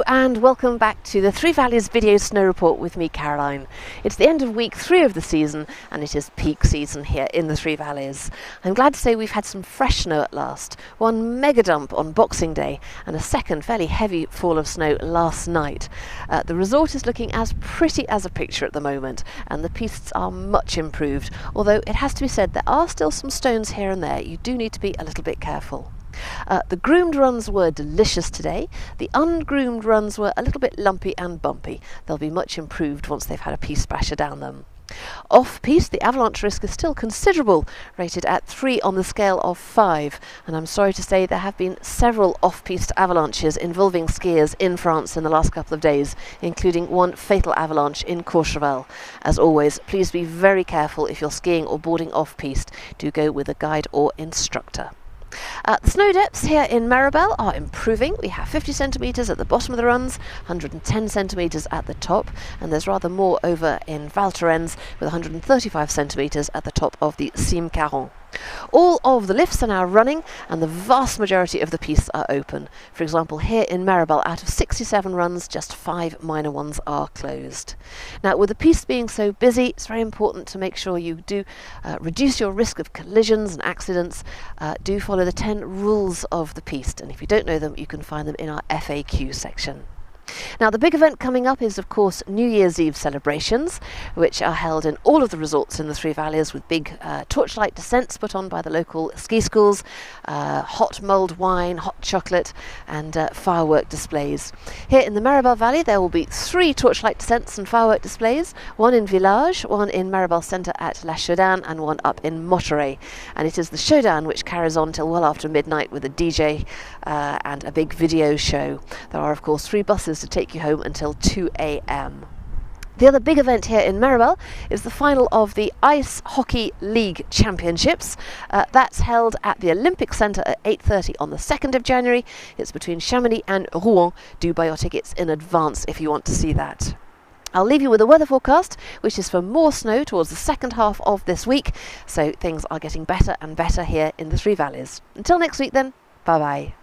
and welcome back to the Three Valleys Video Snow Report with me, Caroline. It's the end of week 3 of the season and it is peak season here in the Three Valleys. I'm glad to say we've had some fresh snow at last, one mega dump on Boxing Day and a second fairly heavy fall of snow last night. The resort is looking as pretty as a picture at the moment and the pistes are much improved, although it has to be said there are still some stones here and there. You do need to be a little bit careful. The groomed runs were delicious today. The ungroomed runs were a little bit lumpy and bumpy. They'll be much improved once they've had a piste basher down them. Off-piste, the avalanche risk is still considerable, rated at 3 on the scale of 5, and I'm sorry to say there have been several off-piste avalanches involving skiers in France in the last couple of days, including one fatal avalanche in Courchevel. As always, please be very careful if you're skiing or boarding off-piste. Do go with a guide or instructor. The snow depths here in Maribel are improving. We have 50 centimetres at the bottom of the runs, 110 centimetres at the top, and there's rather more over in Val Thorens with 135 centimetres at the top of the Cime Caron. All of the lifts are now running and the vast majority of the pistes are open. For example, here in Maribel, out of 67 runs, just 5 minor ones are closed. Now, with the piste being so busy, it's very important to make sure you do reduce your risk of collisions and accidents. Do follow the 10 rules of the piste, and if you don't know them, you can find them in our FAQ section. Now, the big event coming up is, of course, New Year's Eve celebrations, which are held in all of the resorts in the Three Valleys with big torchlight descents put on by the local ski schools, hot mulled wine, hot chocolate, and firework displays. Here in the Maribel Valley, there will be 3 torchlight descents and firework displays, one in Village, one in Maribel Centre at La Showdown, and one up in Motteret. And it is the Showdown which carries on till well after midnight with a DJ and a big video show. There are, of course, 3 buses to take you home until 2 a.m. The other big event here in Maribel is the final of the Ice Hockey League Championships. That's held at the Olympic Centre at 8:30 on the 2nd of January. It's between Chamonix and Rouen. Do buy your tickets in advance if you want to see that. I'll leave you with a weather forecast, which is for more snow towards the second half of this week. So things are getting better and better here in the Three Valleys. Until next week then, bye-bye.